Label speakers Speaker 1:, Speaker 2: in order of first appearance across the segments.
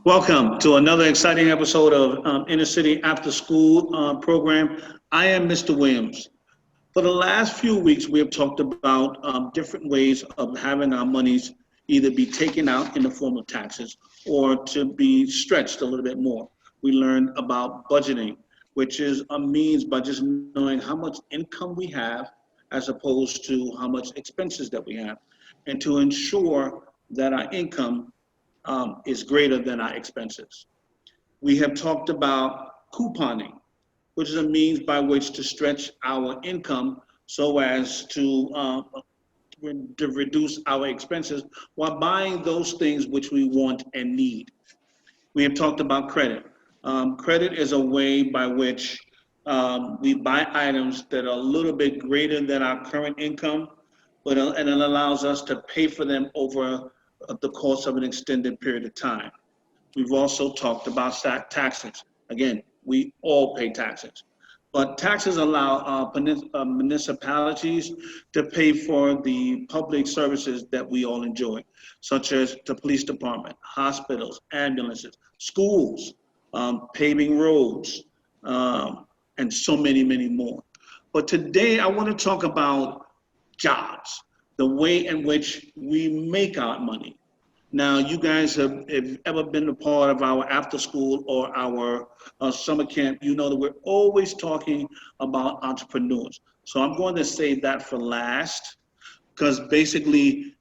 Speaker 1: Welcome to another exciting episode of Inner City After School program. I am Mr. Williams. For the last few weeks, we have talked about different ways of having our monies either be taken out in the form of taxes or to be stretched a little bit more. We learned about budgeting, which is a means by just knowing how much income we have as opposed to how much expenses that we have, and to ensure that our income is greater than our expenses. We have talked about couponing, which is a means by which to stretch our income so as to reduce our expenses while buying those things which we want and need. We have talked about credit. Credit is a way by which we buy items that are a little bit greater than our current income, and it allows us to pay for them over the course of an extended period of time. We've also talked about taxes. Again, we all pay taxes, but taxes allow municipalities to pay for the public services that we all enjoy, such as the police department, hospitals, ambulances, schools, paving roads, and so many, many more. But today I want to talk about jobs, the way in which we make our money. Now, you guys have ever been a part of our after school or our summer camp, you know that we're always talking about entrepreneurs. So I'm going to save that for last, because basically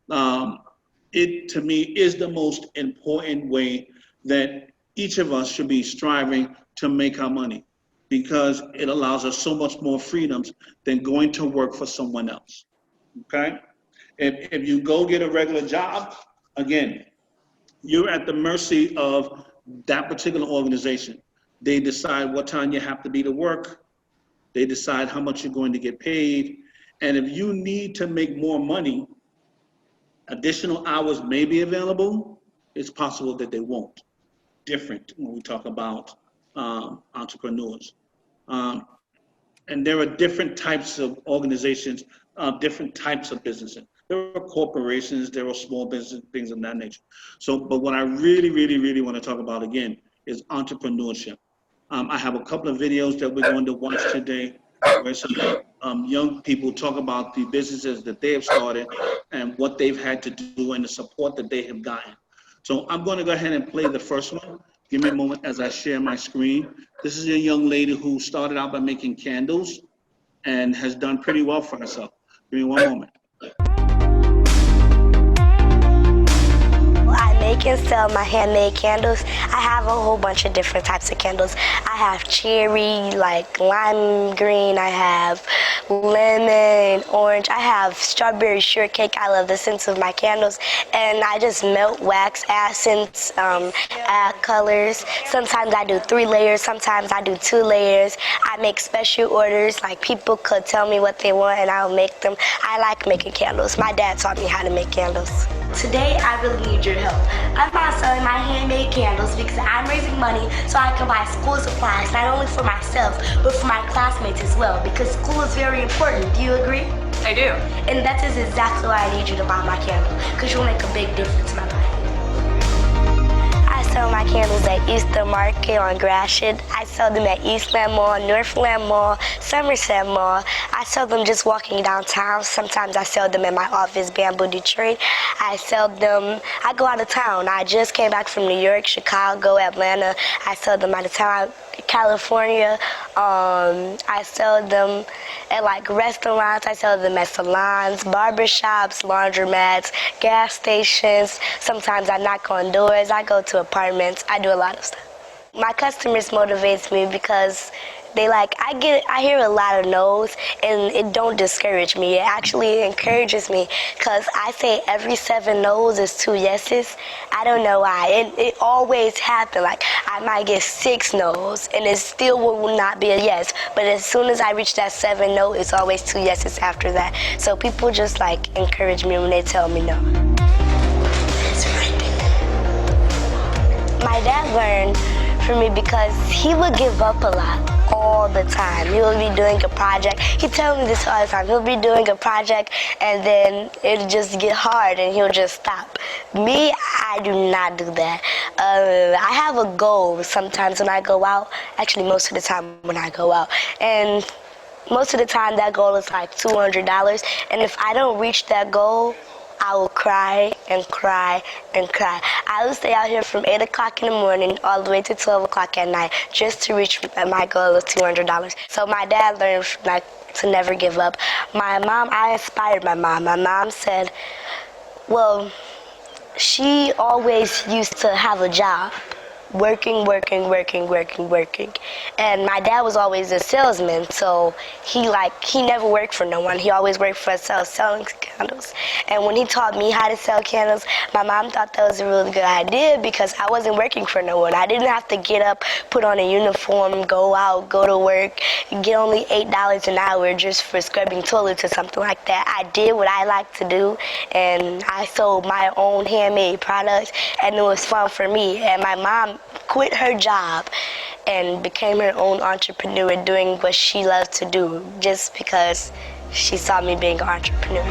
Speaker 1: it to me is the most important way that each of us should be striving to make our money, because it allows us so much more freedoms than going to work for someone else. Okay? If you go get a regular job, again, you're at the mercy of that particular organization. They decide what time you have to be to work. They decide how much you're going to get paid. And if you need to make more money, additional hours may be available. It's possible that they won't. Different when we talk about entrepreneurs. And there are different types of organizations, different types of businesses. There are corporations, there are small business, things of that nature. So, but what I really want to talk about again is entrepreneurship. I have a couple of videos that we're going to watch today where some young people talk about the businesses that they have started and what they've had to do and the support that they have gotten. So I'm going to go ahead and play the first one. Give me a moment as I share my screen. This is a young lady who started out by making candles and has done pretty well for herself. Give me one moment.
Speaker 2: Make and sell my handmade candles. I have a whole bunch of different types of candles. I have cherry, like lime green. I have lemon, orange. I have strawberry shortcake. I love the scents of my candles. And I just melt wax, add scents, add colors. Sometimes I do 3 layers. Sometimes I do 2 layers. I make special orders. Like people could tell me what they want and I'll make them. I like making candles. My dad taught me how to make candles. Today, I really need your help. I'm not selling my handmade candles because I'm raising money so I can buy school supplies, not only for myself, but for my classmates as well, because school is very important. Do you agree?
Speaker 3: I do.
Speaker 2: And that is exactly why I need you to buy my candle, because you'll make a big difference in my life. I sell my candles at Easter Market on Gratiot. I sell them at Eastland Mall, Northland Mall, Somerset Mall. I sell them just walking downtown. Sometimes I sell them in my office, Bamboo, Detroit. I sell them, I go out of town. I just came back from New York, Chicago, Atlanta. I sell them out of town, California. I sell them at like restaurants. I sell them at salons, barbershops, laundromats, gas stations. Sometimes I knock on doors. I go to apartments. I do a lot of stuff. My customers motivates me because I hear a lot of no's, and it don't discourage me. It actually encourages me, because I say every 7 no's is 2 yeses. I don't know why. It always happens. Like I might get 6 no's, and it still will not be a yes. But as soon as I reach that 7 no, it's always 2 yeses after that. So people just like encourage me when they tell me no. That's right. My dad learned from me because he would give up a lot. All the time. He will be doing a project. He tells me this all the time. He'll be doing a project and then it'll just get hard and he'll just stop. Me, I do not do that. I have a goal sometimes when I go out, actually most of the time when I go out, and most of the time that goal is like $200, and if I don't reach that goal, I will cry and cry and cry. I will stay out here from 8 o'clock in the morning all the way to 12 o'clock at night just to reach my goal of $200. So my dad learned like to never give up. My mom, I inspired my mom. My mom said, well, she always used to have a job, working. And my dad was always a salesman, so he never worked for no one. He always worked for himself selling candles. And when he taught me how to sell candles, my mom thought that was a really good idea because I wasn't working for no one. I didn't have to get up, put on a uniform, go out, go to work, get only $8 an hour just for scrubbing toilets or something like that. I did what I like to do, and I sold my own handmade products, and it was fun for me. And my mom quit her job and became her own entrepreneur doing what she loves to do just because she saw me being an entrepreneur.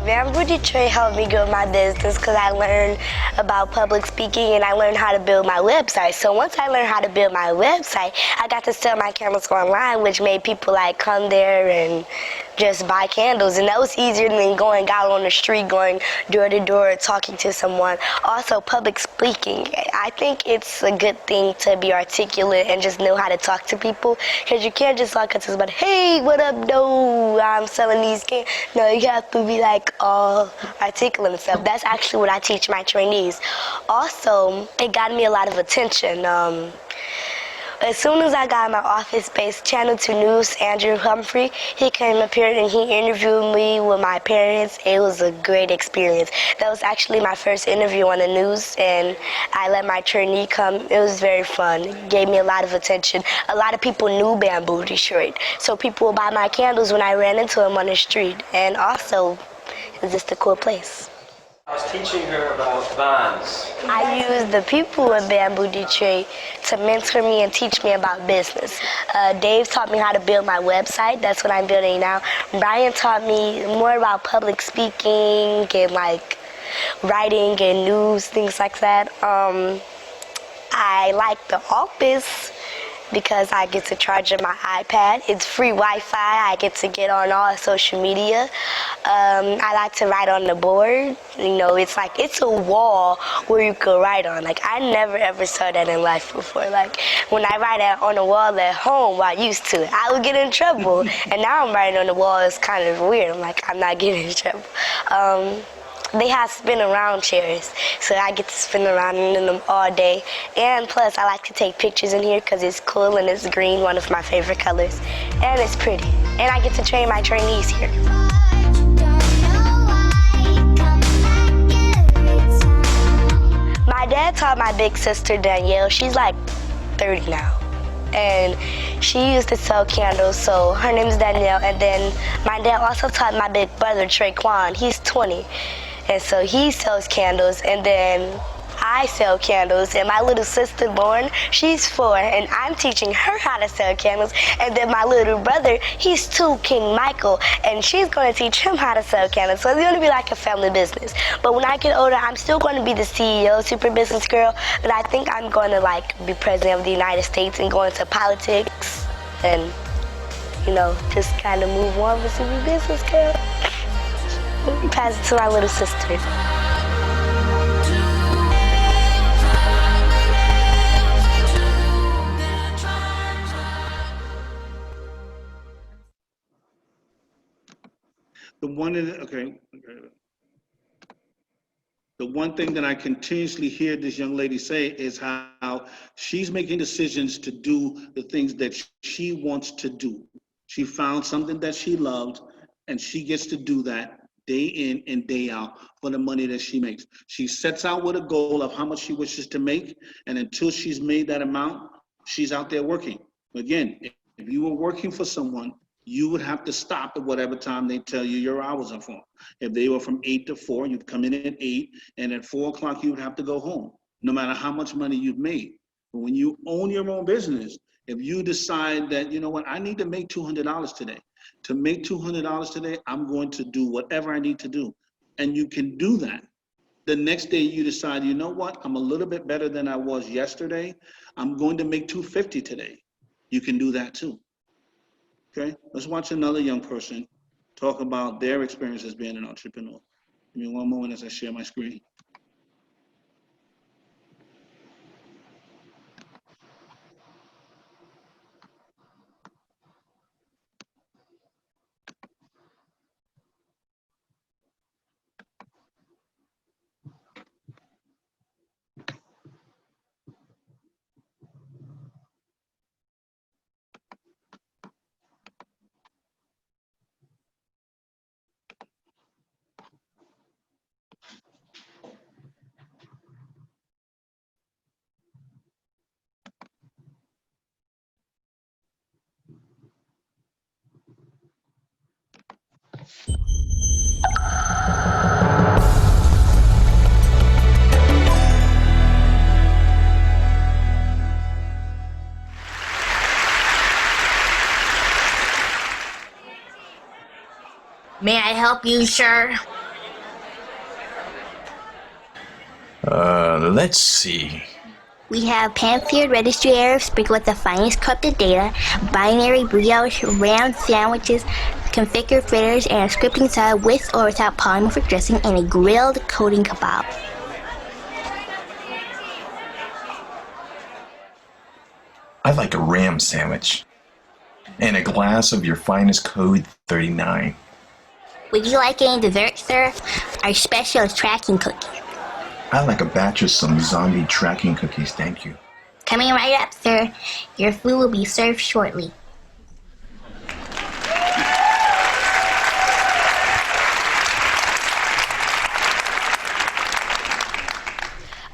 Speaker 2: Bamboo Detroit helped me grow my business because I learned about public speaking and I learned how to build my website. So once I learned how to build my website, I got to sell my candles online, which made people like come there and just buy candles, and that was easier than going out on the street, going door to door, talking to someone. Also, public speaking. I think it's a good thing to be articulate and just know how to talk to people, because you can't just talk to somebody, hey, what up, no, I'm selling these candles. No, you have to be like all articulate and stuff. That's actually what I teach my trainees. Also, it got me a lot of attention. As soon as I got my office-based Channel 2 News, Andrew Humphrey, he came up here and he interviewed me with my parents. It was a great experience. That was actually my first interview on the news, and I let my trainee come. It was very fun. It gave me a lot of attention. A lot of people knew Bamboo Detroit, so people would buy my candles when I ran into them on the street, and also it was just a cool place.
Speaker 3: I was teaching her about bonds.
Speaker 2: I use the people in Bamboo Detroit to mentor me and teach me about business. Dave taught me how to build my website. That's what I'm building now. Brian taught me more about public speaking and like writing and news, things like that. I like the office because I get to charge up my iPad. It's free Wi-Fi. I get to get on all social media. I like to write on the board. You know, it's like, it's a wall where you could write on. Like, I never ever saw that in life before. Like, when I write on the wall at home, well, I used to, I would get in trouble. And now I'm writing on the wall, it's kind of weird. I'm like, I'm not getting in trouble. They have spin around chairs, so I get to spin around in them all day. And plus, I like to take pictures in here because it's cool and it's green, one of my favorite colors. And it's pretty. And I get to train my trainees here. My dad taught my big sister, Danielle. She's like 30 now. And she used to sell candles, so her name is Danielle. And then my dad also taught my big brother, Traquan. He's 20. And so he sells candles, and then I sell candles, and my little sister Lauren, she's 4, and I'm teaching her how to sell candles. And then my little brother, he's 2, King Michael, and she's going to teach him how to sell candles. So it's going to be like a family business. But when I get older, I'm still going to be the CEO, super business girl, but I think I'm going to like be president of the United States and go into politics and, you know, just kind of move on with super business girl. Pass it to my little sister.
Speaker 1: The one thing that I continuously hear this young lady say is how she's making decisions to do the things that she wants to do. She found something that she loved, and she gets to do that day in and day out for the money that she makes. She sets out with a goal of how much she wishes to make, and until she's made that amount, she's out there working. Again, if you were working for someone, you would have to stop at whatever time they tell you your hours are for. If they were from 8 to 4, you'd come in at 8, and at 4 o'clock you would have to go home, no matter how much money you've made. But when you own your own business, if you decide that, you know what, I need to make $200 today, To make $200 today, I'm going to do whatever I need to do. And you can do that. The next day you decide, you know what, I'm a little bit better than I was yesterday. I'm going to make $250 today. You can do that too. Okay, let's watch another young person talk about their experience as being an entrepreneur. Give me one moment as I share my screen.
Speaker 4: May I help you, sir?
Speaker 5: Let's see.
Speaker 4: We have pan-seared registry errors sprinkled with the finest corrupted data, binary brioche, round sandwiches, configured fritters, and a scripting salad with or without polymorphic dressing, and a grilled coating kebab.
Speaker 5: I'd like a ram sandwich. And a glass of your finest Code 39.
Speaker 4: Would you like any dessert, sir? Our special is tracking cookies.
Speaker 5: I'd like a batch of some zombie tracking cookies, thank you.
Speaker 4: Coming right up, sir. Your food will be served shortly.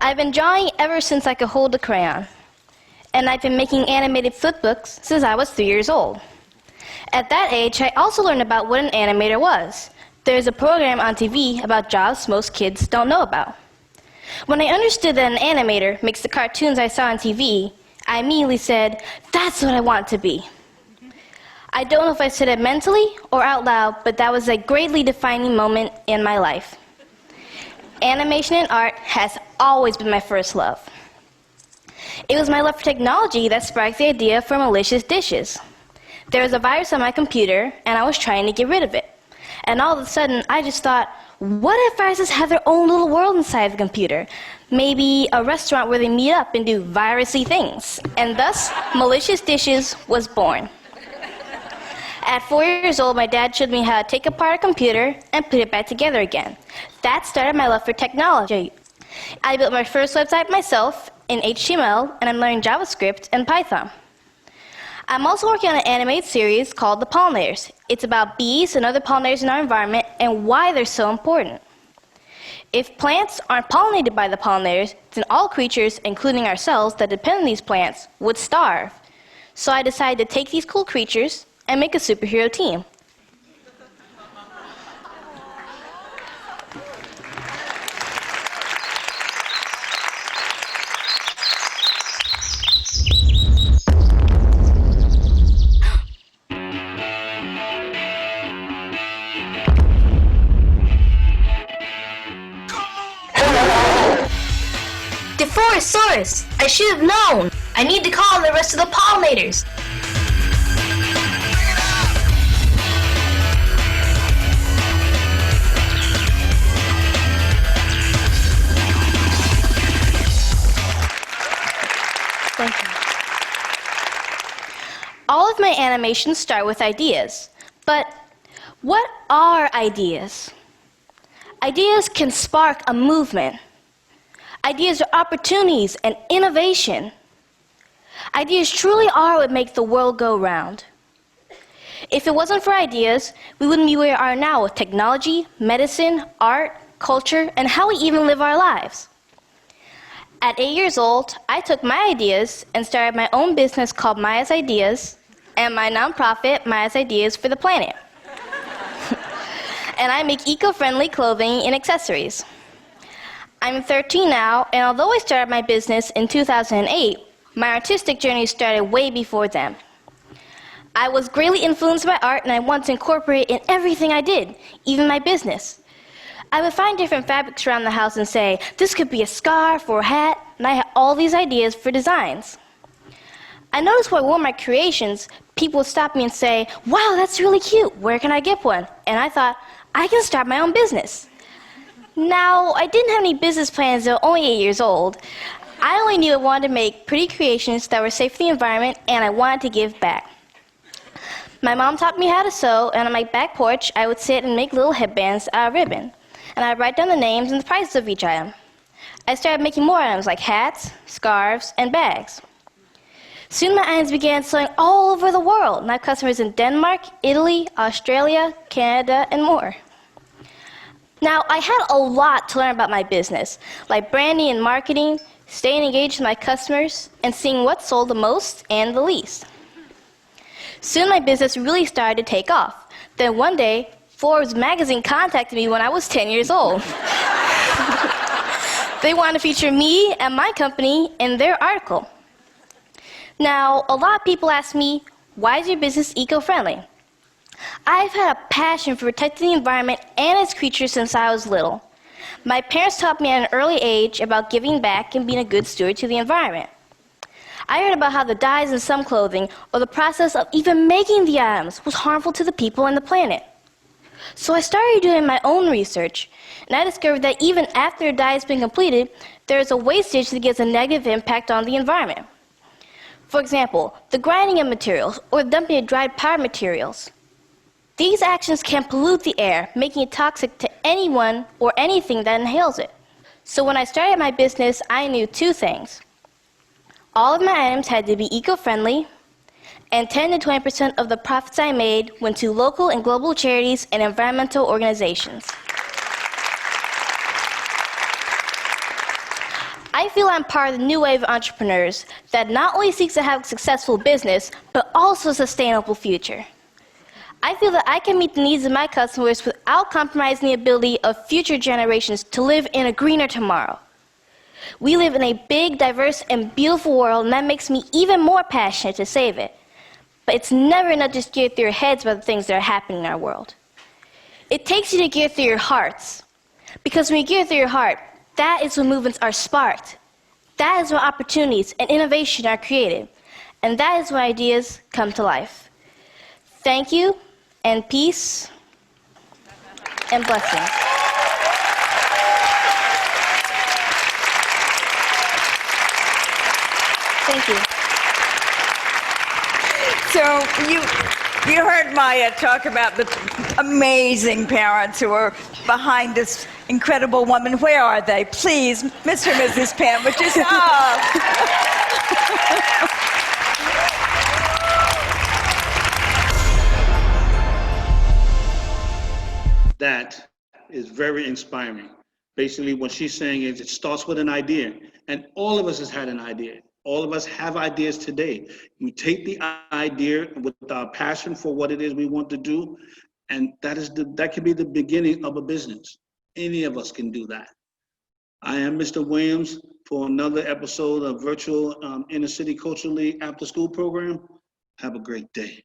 Speaker 6: I've been drawing ever since I could hold a crayon. And I've been making animated flipbooks since I was 3 years old. At that age, I also learned about what an animator was. There's a program on TV about jobs most kids don't know about. When I understood that an animator makes the cartoons I saw on TV, I immediately said, that's what I want to be. I don't know if I said it mentally or out loud, but that was a greatly defining moment in my life. Animation and art has always been my first love. It was my love for technology that sparked the idea for malicious dishes. There was a virus on my computer, and I was trying to get rid of it. And all of a sudden, I just thought, what if viruses have their own little world inside the computer? Maybe a restaurant where they meet up and do virusy things. And thus, Malicious Dishes was born. At 4 years old, my dad showed me how to take apart a computer and put it back together again. That started my love for technology. I built my first website myself in HTML, and I'm learning JavaScript and Python. I'm also working on an animated series called The Pollinators. It's about bees and other pollinators in our environment and why they're so important. If plants aren't pollinated by the pollinators, then all creatures, including ourselves that depend on these plants, would starve. So I decided to take these cool creatures and make a superhero team.
Speaker 4: Deforasaurus! I should have known! I need to call the rest of the pollinators!
Speaker 6: Thank you. All of my animations start with ideas. But what are ideas? Ideas can spark a movement. Ideas are opportunities and innovation. Ideas truly are what make the world go round. If it wasn't for ideas, we wouldn't be where we are now with technology, medicine, art, culture, and how we even live our lives. At 8 years old, I took my ideas and started my own business called Maya's Ideas and my nonprofit, Maya's Ideas for the Planet. And I make eco-friendly clothing and accessories. I'm 13 now, and although I started my business in 2008, my artistic journey started way before then. I was greatly influenced by art, and I wanted to incorporate it in everything I did, even my business. I would find different fabrics around the house and say, this could be a scarf or a hat, and I had all these ideas for designs. I noticed when I wore my creations, people would stop me and say, wow, that's really cute, where can I get one? And I thought, I can start my own business. Now, I didn't have any business plans until only 8 years old. I only knew I wanted to make pretty creations that were safe for the environment, and I wanted to give back. My mom taught me how to sew, and on my back porch, I would sit and make little headbands out of ribbon, and I'd write down the names and the prices of each item. I started making more items like hats, scarves, and bags. Soon my items began selling all over the world, and I have customers in Denmark, Italy, Australia, Canada, and more. Now, I had a lot to learn about my business, like branding and marketing, staying engaged with my customers, and seeing what sold the most and the least. Soon my business really started to take off. Then one day, Forbes magazine contacted me when I was 10 years old. They wanted to feature me and my company in their article. Now, a lot of people ask me, why is your business eco-friendly? I've had a passion for protecting the environment and its creatures since I was little. My parents taught me at an early age about giving back and being a good steward to the environment. I heard about how the dyes in some clothing, or the process of even making the items, was harmful to the people and the planet. So I started doing my own research, and I discovered that even after a dye has been completed, there is a wastage that gives a negative impact on the environment. For example, the grinding of materials, or dumping of dried powder materials. These actions can pollute the air, making it toxic to anyone or anything that inhales it. So when I started my business, I knew two things. All of my items had to be eco-friendly, and 10 to 20% of the profits I made went to local and global charities and environmental organizations. I feel I'm part of the new wave of entrepreneurs that not only seeks to have a successful business, but also a sustainable future. I feel that I can meet the needs of my customers without compromising the ability of future generations to live in a greener tomorrow. We live in a big, diverse, and beautiful world, and that makes me even more passionate to save it. But it's never enough to just gear through your heads about the things that are happening in our world. It takes you to gear through your hearts. Because when you gear through your heart, that is when movements are sparked. That is when opportunities and innovation are created. And that is when ideas come to life. Thank you, and peace, and blessings. Thank you.
Speaker 7: So you heard Maya talk about the amazing parents who are behind this incredible woman. Where are they? Please, Mr. and Mrs. Pan, would you stop?
Speaker 1: That is very inspiring. Basically, what she's saying is it starts with an idea, and all of us has had an idea. All of us have ideas today. We take the idea with our passion for what it is we want to do, and that can be the beginning of a business. Any of us can do that. I am Mr. Williams for another episode of virtual Inner City Cultural League After School program. Have a great day.